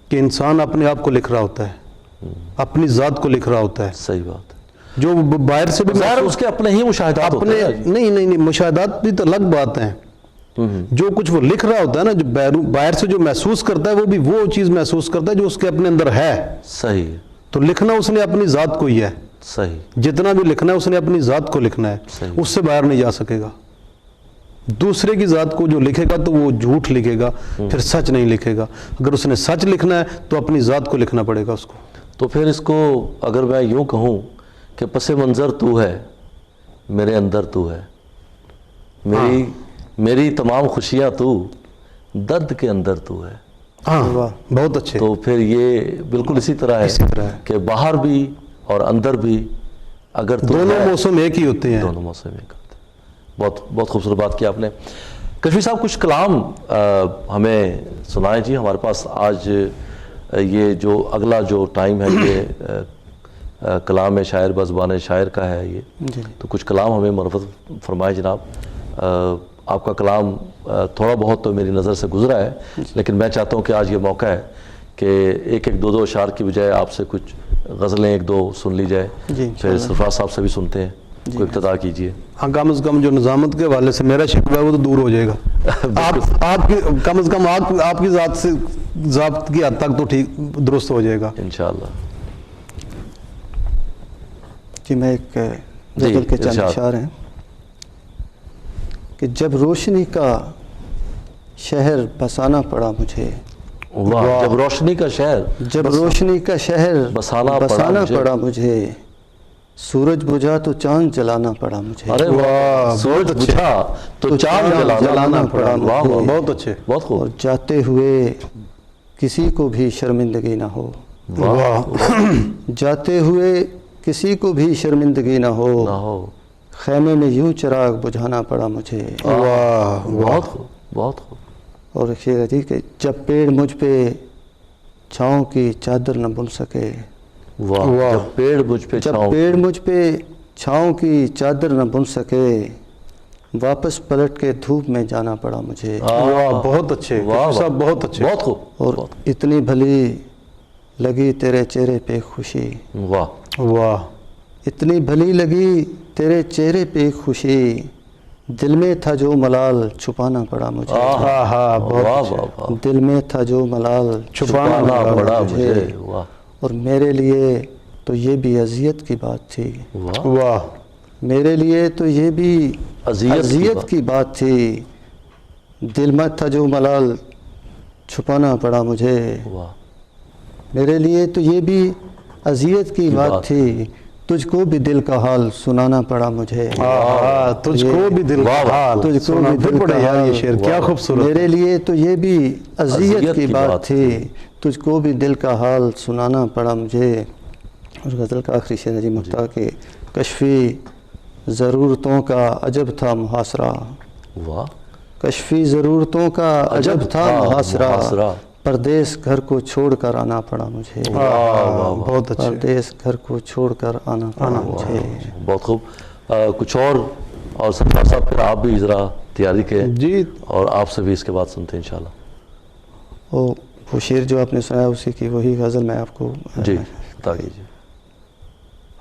کہ انسان اپنے آپ کو لکھ رہا ہوتا ہے, اپنی ذات کو لکھ رہا ہوتا ہے. صحیح بات ہے. جو باہر سے بھی ظاہر اس کے اپنے ہی مشاہدات ہوتے اپنے ہیں. نہیں مشاہدات بھی تو الگ بات ہیں. جو کچھ وہ لکھ رہا ہوتا ہے نا, جو باہر سے جو محسوس کرتا ہے وہ بھی وہ چیز محسوس کرتا ہے جو اس کے اپنے اندر ہے. صحیح. تو لکھنا اس نے اپنی ذات کو ہی ہے. صحیح. جتنا بھی لکھنا ہے اس نے اپنی ذات کو لکھنا ہے. صحیح. اس سے باہر نہیں جا سکے گا. دوسرے کی ذات کو جو لکھے گا تو وہ جھوٹ لکھے گا, پھر سچ نہیں لکھے گا. اگر اس نے سچ لکھنا ہے تو اپنی ذات کو لکھنا پڑے گا اس کو. تو پھر اس کو اگر میں یوں کہوں کہ پس منظر تو ہے, میرے اندر تو ہے, میری تمام خوشیاں تو, درد کے اندر تو ہے. ہاں بہت اچھے. تو پھر یہ بالکل اسی طرح ہے کہ باہر بھی اور اندر بھی اگر تو دونوں موسم ایک ہی ہوتے ہیں. دونوں موسم ایک ہوتے ہیں. بہت بہت خوبصورت بات کی آپ نے. کشفی صاحب کچھ کلام ہمیں سنائیں جی. ہمارے پاس آج یہ جو اگلا جو ٹائم ہے یہ کلام شاعر بزبان شاعر کا ہے یہ. تو کچھ کلام ہمیں مرفت فرمائے جناب. آپ کا کلام تھوڑا بہت تو میری نظر سے گزرا ہے, لیکن میں چاہتا ہوں کہ آج یہ موقع ہے کہ ایک دو اشعار کی بجائے آپ سے کچھ غزلیں ایک دو سن لی جائے. پھر سرفراز صاحب سے بھی سنتے ہیں. کوئی ابتدا کیجئے. ہاں کم از کم جو نظامت کے حوالے سے میرا شکوہ ہے وہ تو دور ہو جائے گا. آپ کی کم از کم آپ کی ذات سے ضابط کی حد تک تو ٹھیک درست ہو جائے گا انشاءاللہ. جی میں ایک غزل کے چند اشعار ہیں کہ جب روشنی کا شہر بسانا پڑا مجھے. جب روشنی کا شہر, جب روشنی کا شہر بسانا پڑا مجھے, سورج بجھا تو چاند جلانا پڑا مجھے. ارے واہ, سورج بجھا تو چاند جلانا پڑا. واہ واہ, بہت اچھے, بہت خوب. اور جاتے ہوئے کسی کو بھی شرمندگی نہ ہو. جاتے ہوئے کسی کو بھی شرمندگی نہ ہو, خیمے میں یوں چراغ بجھانا پڑا مجھے. واہ, بہت خوب, بہت خوب. اور ایک شعر ہے کہ جب پیڑ مجھ پہ چھاؤں کی چادر نہ بن سکے. واہ, جب پیڑ مجھ پہ چھاؤں کی چادر نہ بن سکے, واپس پلٹ کے دھوپ میں جانا پڑا مجھے. بہت اچھے صاحب, بہت اچھے, بہت خوب. اور اتنی بھلی لگی تیرے چہرے پہ خوشی. واہ واہ, اتنی بھلی لگی تیرے چہرے پہ خوشی, دل میں تھا جو ملال چھپانا پڑا مجھے. دل میں تھا جو ملال چھپانا پڑا مجھے. واہ. اور میرے لیے تو یہ بھی اذیت کی بات تھی. واہ, میرے لیے تو یہ بھی اذیت کی بات تھی, دل میں تھا جو ملال چھپانا پڑا مجھے. واہ. میرے لیے تو یہ بھی اذیت کی بات تھی, تجھ کو بھی دل کا حال سنانا پڑا مجھے. تجھ کو بھی دل کا حال, تجھ کو بھی دل کا حال. یہ شعر کیا خوبصورت. میرے لیے تو یہ بھی اذیت کی بات تھی, تجھ کو بھی دل کا حال سنانا پڑا مجھے. اور غزل کا آخری شعر ہے مختار کے کشفی ضرورتوں کا عجب تھا محاصرہ. واہ. کشفی ضرورتوں کا عجب تھا محاصرہ, پردیس گھر کو چھوڑ کر آنا پڑا مجھے. بہت اچھا. پردیس گھر کو چھوڑ کر آنا پڑا مجھے. بہت خوب. کچھ اور سرفراز صاحب پھر آپ بھی ذرا تیاری کے جی, اور آپ سے بھی اس کے بعد سنتے ہیں انشاءاللہ. وہ شعر جو آپ نے سنایا اسی کی وہی غزل میں آپ کو. جی بتا دیجیے.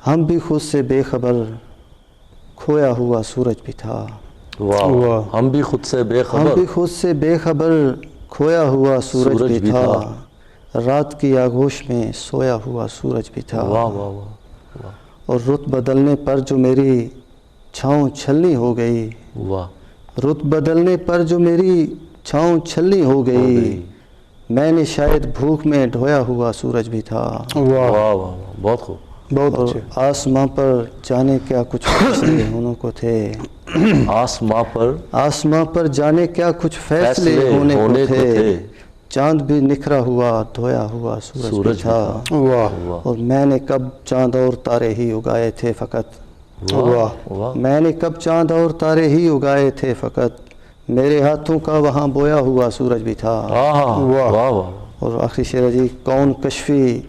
ہم بھی خود سے بے خبر کھویا ہوا سورج بھی تھا. واہ. ہم بھی خود سے بے خبر, ہم بھی خود سے بے خبر کھویا ہوا سورج بھی تھا, رات کی آغوش میں سویا ہوا سورج بھی تھا. واہ واہ واہ. اور رت بدلنے پر جو میری چھاؤں چھلنی ہو گئی. واہ. رت بدلنے پر جو میری چھاؤں چھلنی ہو گئی, میں نے شاید بھوک میں ڈھویا ہوا سورج بھی تھا. واہ واہ واہ, بہت خوب. بہت اچھے. آسماں پر جانے کیا کچھ فیصلے ہونے کو تھے. آسماں پر جانے کیا کچھ فیصلے ہونے کو تھے, چاند بھی نکھرا ہوا دھویا ہوا سورج بھی تھا. اور میں نے کب چاند اور تارے ہی اگائے تھے فقط. میں نے کب چاند اور تارے ہی اگائے تھے فقط, میرے ہاتھوں کا وہاں بویا ہوا سورج بھی تھا. اور آخری شعر جی, کون کشفی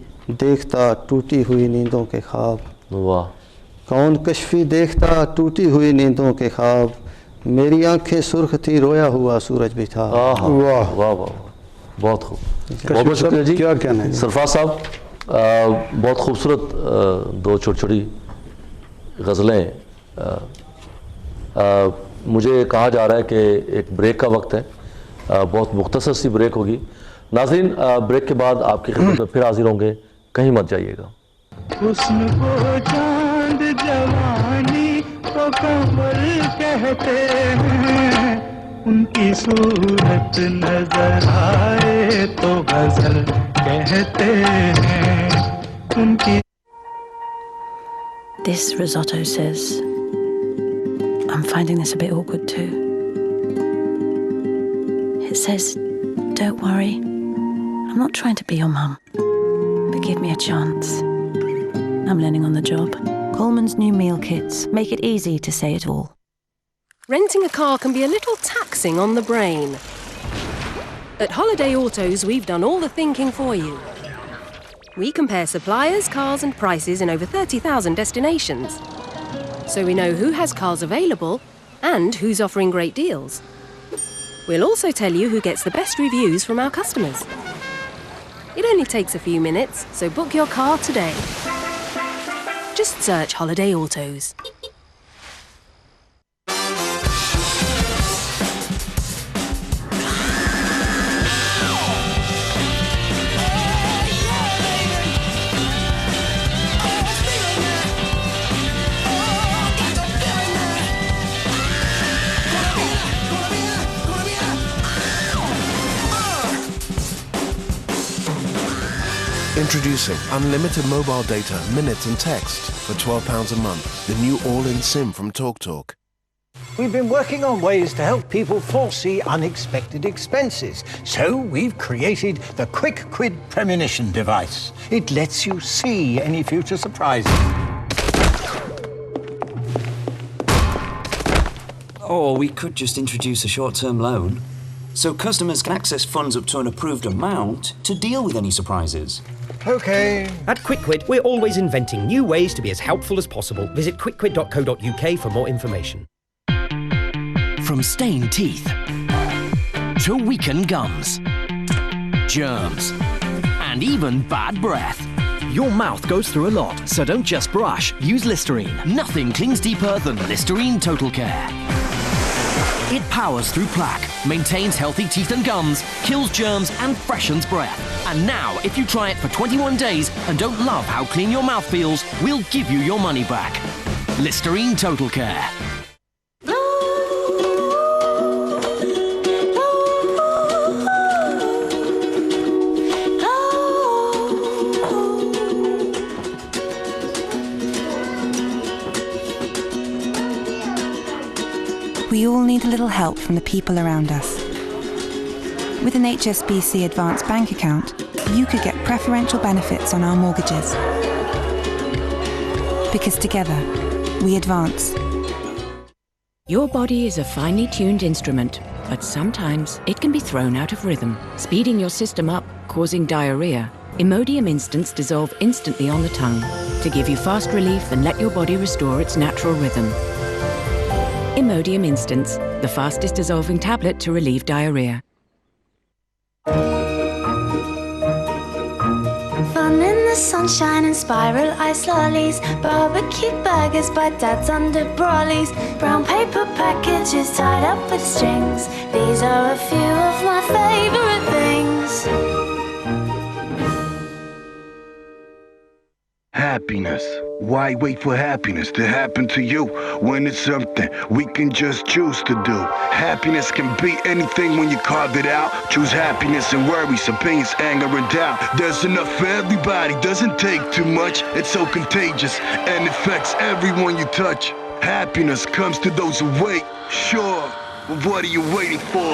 دیکھتا ٹوٹی ہوئی نیندوں کے خواب. واہ. کون کشفی دیکھتا ٹوٹی ہوئی نیندوں کے خواب, میری آنکھیں سرخ تھی رویا ہوا سورج بھی تھا. واہ واہ. واہ واہ، بہت خوب، بہت بہت شکریہ جی. کیا کہنا ہے سرفراز صاحب، بہت خوبصورت دو چھوٹی چھوٹی غزلیں. مجھے کہا جا رہا ہے کہ ایک بریک کا وقت ہے، بہت مختصر سی بریک ہوگی. ناظرین، بریک کے بعد آپ کی خدمت میں پھر حاضر ہوں گے، کہیں مت جائیے گا. حسن کو چاند جوانی کو قمر کہتے ہیں، ان کی صورت نظر آئے تو غزل کہتے ہیں، ان کی. This risotto says, I'm finding this a bit awkward too. It says, don't worry, I'm not trying to be your mum, but give me a chance. I'm learning on the job. Coleman's new meal kits make it easy to say it all. Renting a car can be a little taxing on the brain. At Holiday Autos, we've done all the thinking for you. We compare suppliers, cars and prices in over 30,000 destinations. So we know who has cars available and who's offering great deals. We'll also tell you who gets the best reviews from our customers. It only takes a few minutes, so book your car today. Just search Holiday Autos. Introducing unlimited mobile data, minutes and text for £12 a month. The new all-in SIM from TalkTalk. We've been working on ways to help people foresee unexpected expenses. So we've created the Quick Quid Premonition device. It lets you see any future surprises. Or we could just introduce a short-term loan, so customers can access funds up to an approved amount to deal with any surprises. Okay. At QuickQuid, we're always inventing new ways to be as helpful as possible. Visit quickquid.co.uk for more information. From stained teeth to weakened gums, germs, and even bad breath. Your mouth goes through a lot, so don't just brush. Use Listerine. Nothing cleans deeper than Listerine Total Care. It powers through plaque, maintains healthy teeth and gums, kills germs and freshens breath. And now, if you try it for 21 days and don't love how clean your mouth feels, we'll give you your money back. Listerine Total Care. We all need a little help from the people around us. With an HSBC Advanced Bank account, you could get preferential benefits on our mortgages. Because together, we advance. Your body is a finely tuned instrument, but sometimes it can be thrown out of rhythm, speeding your system up, causing diarrhea. Imodium Instants dissolve instantly on the tongue to give you fast relief and let your body restore its natural rhythm. Imodium Instants, the fastest dissolving tablet to relieve diarrhea. Fun in the sunshine and spiral ice lollies, barbecue burgers by Dad's under brollies, brown paper packages tied up with strings. These are a few of my favorite things. Happiness. Why wait for happiness to happen to you when it's something we can just choose to do? Happiness can be anything when you carve it out. Choose happiness and worries, opinions, anger and doubt. There's enough for everybody, doesn't take too much. It's so contagious and affects everyone you touch. Happiness comes to those who wait. Sure, but what are you waiting for?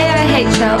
AIHL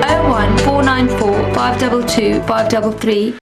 01494 522 533।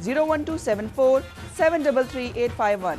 01274 733851।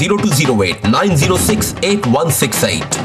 0208 906 8168।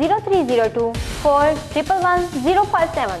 0302 411 057,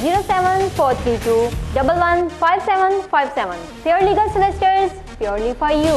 07432 115757। Fair Legal Solicitors, purely for you।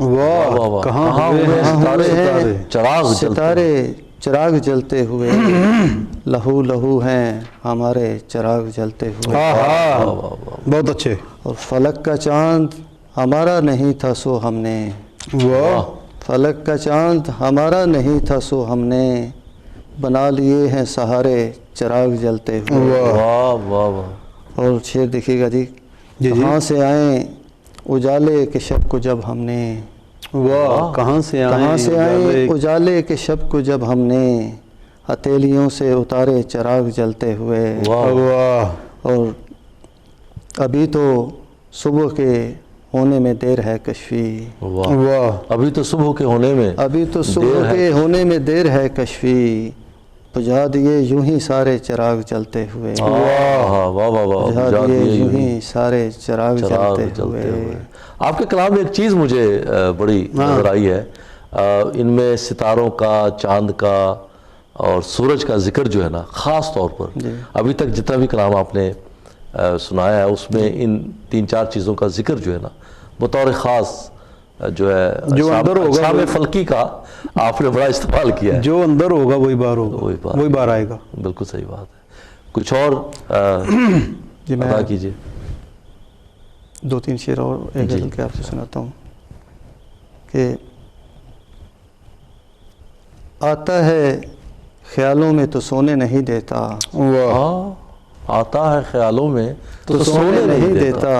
واہ کہاں ہوئے ستارے چراغ ستارے چراغ جلتے ہوئے لہو لہو ہیں ہمارے چراغ جلتے ہوئے. بہت اچھے. اور فلک کا چاند ہمارا نہیں تھا سو ہم نے. واہ. فلک کا چاند ہمارا نہیں تھا سو ہم نے بنا لیے ہیں سہارے چراغ جلتے ہوئے. واہ واہ واہ. اور شعر دیکھیے گا جی. کہاں سے آئیں اجالے کے شب کو جب ہم نے. واہ. کہاں سے آئیں اجالے کے شب کو جب ہم نے ہتھیلیوں سے اتارے چراغ جلتے ہوئے. واہ. اور ابھی تو صبح کے ہونے میں دیر ہے کشفی. واہ. ابھی تو صبح کے ہونے میں دیر ہے کشفی بجھا دیے یوں ہی سارے چراغ جلتے ہوئے. بجھا دیے یوں ہی سارے چراغ جلتے ہوئے. آپ کے کلام میں ایک چیز مجھے بڑی نظر آئی ہے. ان میں ستاروں کا، چاند کا اور سورج کا ذکر جو ہے نا خاص طور پر ابھی تک جتنا بھی کلام آپ نے سنایا ہے اس میں ان 3-4 چیزوں کا ذکر جو ہے نا بطور خاص جو ہے جو اندر ہوگا اجسام فلکی کا آپ نے بڑا استعمال کیا ہے. جو اندر ہوگا وہی باہر ہوگا، وہی باہر آئے گا. بالکل صحیح بات ہے. کچھ اور ادا کیجیے. 2-3 شعر اور ایک غزل کے آپ سے سناتا ہوں کہ آتا ہے خیالوں میں تو سونے نہیں دیتا. آتا ہے خیالوں میں تو سونے نہیں دیتا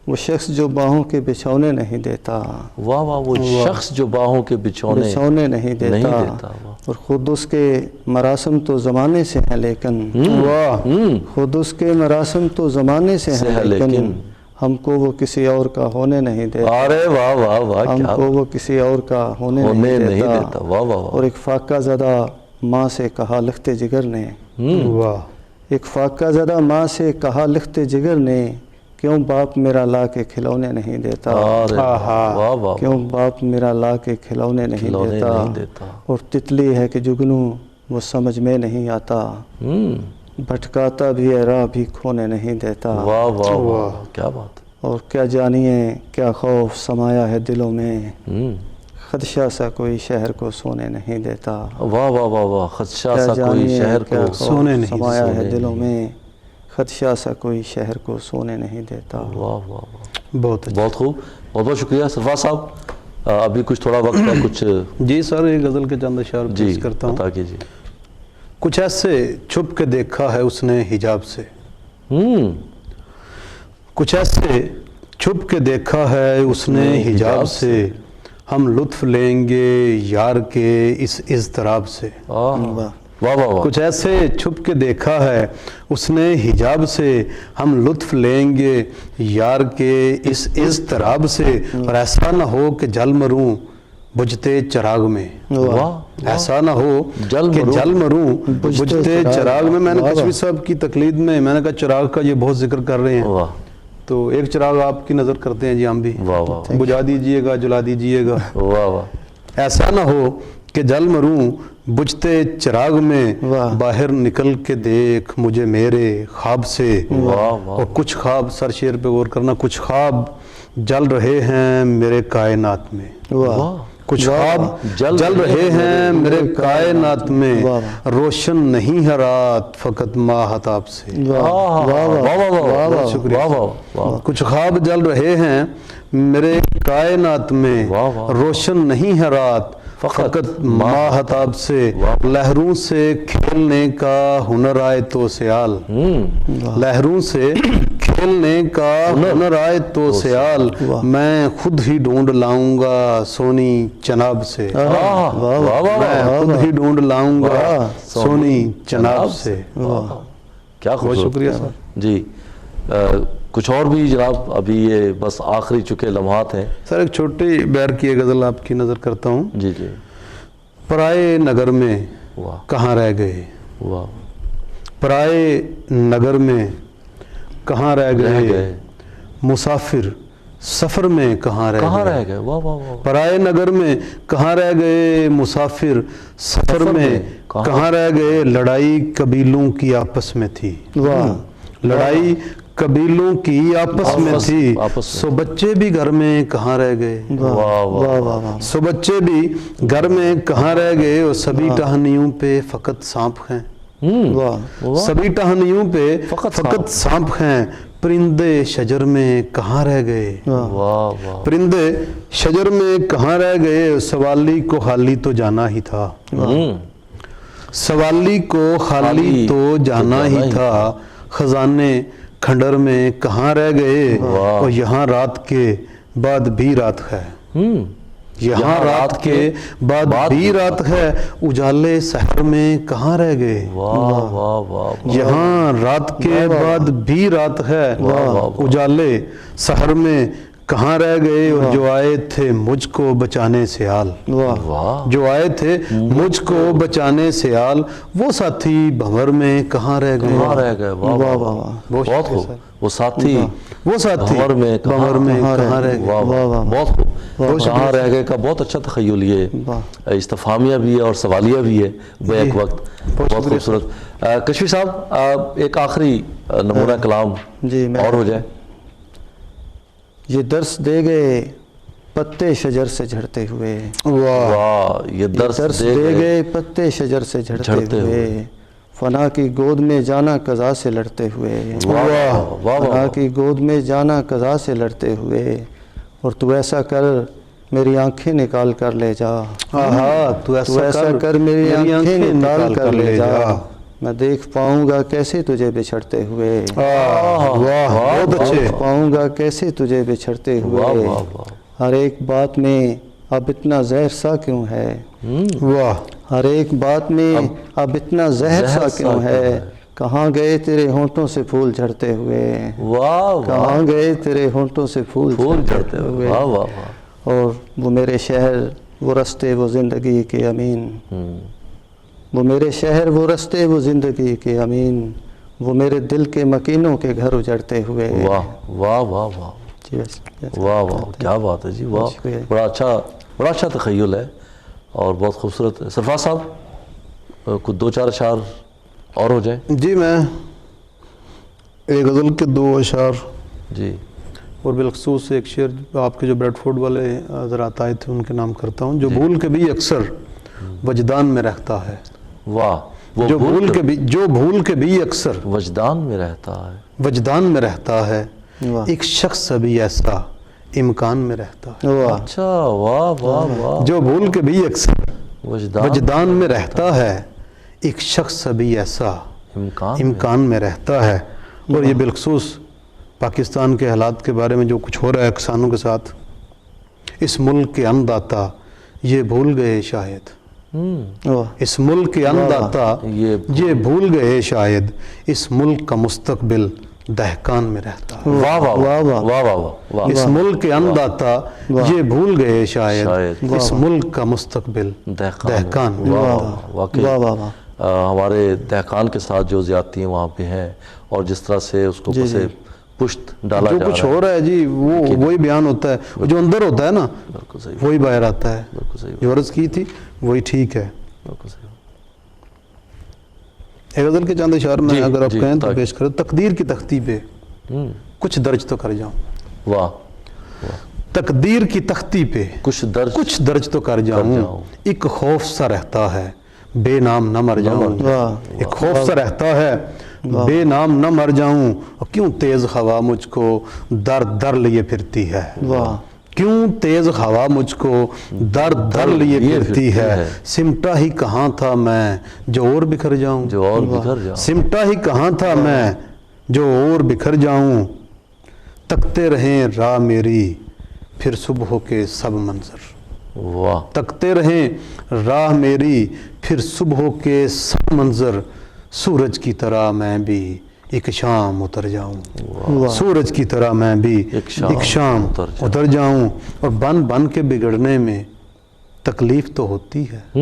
وہ شخص جو باہوں کے بچھونے نہیں دیتا. واہ واہ. وہ شخص جو باہوں کے بچھونے نہیں دیتا. اور خود اس کے مراسم تو زمانے سے ہیں لیکن خود اس کے مراسم تو زمانے سے ہیں لیکن ہم کو وہ کسی اور کا ہونے نہیں دیتا. ارے واہ واہ واہ. ہم کو وہ کسی اور کا ہونے نہیں دیتا. واہ واہ. اور ایک فاقہ زدہ ماں سے کہا لکھتے جگر نے. واہ. ایک فاقہ زدہ ماں سے کہا لکھتے جگر نے کیوں باپ میرا لا کے کھلونے نہیں دیتا. کیوں باپ میرا لا کے کھلونے نہیں دیتا. اور تتلی ہے کہ جگنو وہ سمجھ میں نہیں آتا بھٹکاتا بھی ہے راہ بھی کھونے نہیں دیتا. واہ واہ واہ. کیا بات. اور کیا جانیے کیا خوف سمایا ہے دلوں میں خدشہ سا کوئی شہر کو سونے نہیں دیتا. واہ واہ واہ واہ. خدشہ سا کوئی شہر کو سونے نہیں سمایا ہے دلوں میں خدشہ سا کوئی شہر کو سونے نہیں دیتا. واہ واہ واہ. بہت بہت خوب. بہت بہت شکریہ سرفراز صاحب. ابھی کچھ تھوڑا وقت ہے کچھ. جی سر ایک غزل کے چند اشعار پیش کرتا ہوں. عطا کیجیے. کچھ ایسے چھپ کے دیکھا ہے اس نے حجاب سے. کچھ ایسے چھپ کے دیکھا ہے اس نے حجاب سے ہم لطف لیں گے یار کے اس اضطراب سے. کچھ ایسے چھپ کے دیکھا ہے اس نے حجاب سے ہم لطف لیں گے یار کے اس اضطراب سے. اور ایسا نہ ہو کہ جل مروں بجھتے چراغ میں. ایسا نہ ہو کہ جل مروں بجھتے چراغ میں. میں نے کشمیر صاحب کی تقلید میں نے کہا چراغ کا یہ بہت ذکر کر رہے ہیں تو ایک چراغ آپ کی نظر کرتے ہیں جی ہم بھی. بجھا دیجئے گا جلا دیجئے گا. ایسا نہ ہو کہ جل مروں بجھتے چراغ میں باہر نکل کے دیکھ مجھے میرے خواب سے. اور کچھ خواب سر شعر پہ غور کرنا. کچھ خواب جل رہے ہیں میرے کائنات میں. کچھ خواب جل رہے ہیں میرے کائنات میں روشن نہیں ہے رات فقط ماہتاب سے. کچھ خواب جل رہے ہیں میرے کائنات میں روشن نہیں ہے رات فقط ماہتاب سے. لہروں سے کھیلنے کا ہنر آئے تو سیال. لہروں سے کھیلنے کا ہنر آئے تو سیال میں خود ہی ڈھونڈ لاؤں گا سونی چناب سے. میں خود ہی ڈھونڈ لاؤں گا سونی چناب سے. کیا خوب. شکریہ سر. جی کچھ اور بھی جناب ابھی یہ بس آخری چکے لمحات ہیں. سر ایک چھوٹی بیر کی غزل آپ کی نظر کرتا ہوں. جی جی. پرائے نگر میں کہاں رہ گئے. پرائے نگر میں کہاں رہ گئے مسافر سفر میں کہاں رہ گئے. پرائے نگر میں کہاں رہ گئے مسافر سفر میں کہاں رہ گئے. لڑائی قبیلوں کی آپس میں تھی. لڑائی قبیلوں کی آپس میں تھی سو بچے بھی گھر میں کہاں رہ گئے سو بچے بھی گھر میں کہاں رہ گئے اور سبھی ٹہنیوں پہ فقط سانپ ہیں سبھی ٹہنیوں پہ فقط سانپ ہیں پرندے شجر میں کہاں رہ گئے پرندے شجر میں کہاں رہ گئے سوالی کو خالی تو جانا ہی تھا سوالی کو خالی تو جانا ہی تھا خزانے کھنڈر میں کہاں رہ گئے اور یہاں رات کے بعد بھی رات ہے یہاں رات کے بعد بھی رات ہے اجالے سحر میں کہاں رہ گئے یہاں رات کے بعد بھی رات ہے اجالے سحر میں کہاں رہ گئے اور جو آئے تھے مجھ کو بچانے سے آل جو آئے تھے مجھ کو بچانے سے آل وہ ساتھی بھنور میں کہاں رہ گئے بہت خوب وہ ساتھی بھنور میں کہاں رہ گئے بہت خوب کہاں رہ گئے کا بہت اچھا تخیل یہ استفہامیہ بھی ہے اور سوالیہ بھی ہے بیک وقت بہت خوبصورت کشفی صاحب ایک آخری نمونہ کلام اور ہو جائے یہ درس دے گئے پتے شجر سے جھڑتے ہوئے یہ درس دے گئے پتے شجر سے جھڑتے ہوئے فنا کی گود میں جانا قضا سے لڑتے ہوئے فنا کی گود میں جانا قضا سے لڑتے ہوئے اور تو ایسا کر میری آنکھیں نکال کر لے جا تو ایسا کر میری آنکھیں نکال کر لے جا میں دیکھ پاؤں گا کیسے تجھے بچھڑتے ہوئے دیکھ پاؤں گا کیسے تجھے بچھڑتے ہوئے ہر ایک بات میں اب اتنا زہر سا کیوں ہے ہر ایک بات میں اب اتنا زہر سا کیوں ہے کہاں گئے تیرے ہونٹوں سے پھول جھڑتے ہوئے کہاں گئے تیرے ہونٹوں سے پھول جھڑتے ہوئے اور وہ میرے شہر وہ رستے وہ زندگی کے امین وہ میرے شہر وہ رستے وہ زندگی کے امین وہ میرے دل کے مکینوں کے گھر اجڑتے ہوئے واہ کیا بات ہے جی واہ بڑا اچھا تخیل ہے اور بہت خوبصورت ہے سرفراز صاحب کچھ دو چار اشعار اور ہو جائیں جی میں ایک غزل کے دو اشعار جی اور بالخصوص ایک شعر آپ کے جو بریڈ فورڈ والے حضرات آئے تھے ان کے نام کرتا ہوں جو بھول کے بھی اکثر وجدان میں رہتا ہے جو بھول کے بھی اکثر وجدان میں رہتا ہے وجدان میں رہتا ہے ایک شخص ابھی ایسا امکان میں رہتا ہے اچھا واہ جو بھول کے بھی اکثر وجدان میں رہتا ہے ایک شخص ابھی ایسا امکان میں رہتا ہے اور یہ بالخصوص پاکستان کے حالات کے بارے میں جو کچھ ہو رہا ہے کسانوں کے ساتھ اس ملک کے انداتا یہ بھول گئے شاید اس ملک کے انداتا یہ بھول گئے شاید اس ملک کا مستقبل دہقان میں رہتا ہے اس ملک کے انداتا یہ بھول گئے شاید اس ملک کا مستقبل دہقان میں ہمارے دہقان کے ساتھ جو زیادتیاں وہاں پہ ہیں اور جس طرح سے اس کو پسے پشت ڈالا جا رہا ہے جو کچھ ہو رہا ہے جی وہی بیان ہوتا ہے جو اندر ہوتا ہے نا وہی باہر آتا ہے جو عرض کی تھی وہی ٹھیک ہے ایک غزل کے چاند اشعار میں اگر آپ کہیں تو پیش کریں تقدیر کی تختی پہ کچھ درج تو کر جاؤں تقدیر کی تختی پہ کچھ درج تو کر جاؤں ایک خوف سا رہتا ہے بے نام نہ مر جاؤں ایک خوف سا رہتا ہے بے نام نہ مر جاؤں اور کیوں تیز ہوا مجھ کو در لیے پھرتی ہے کیوں تیز ہوا مجھ کو در لیے پھرتی ہے سمٹا ہی کہاں تھا میں جو اور بکھر جاؤں سمٹا ہی کہاں تھا میں جو اور بکھر جاؤں تکتے رہیں راہ میری پھر صبح کے سب منظر تکتے رہیں راہ میری پھر صبح کے سب منظر سورج کی طرح میں بھی ایک شام اتر جاؤں سورج کی طرح میں بھی ایک شام اتر جاؤں اور بن کے بگڑنے میں تکلیف تو ہوتی ہے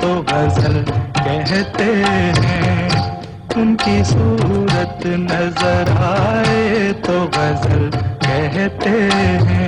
تو غزل کہتے ہیں، ان کی صورت نظر آئے تو غزل کہتے ہیں.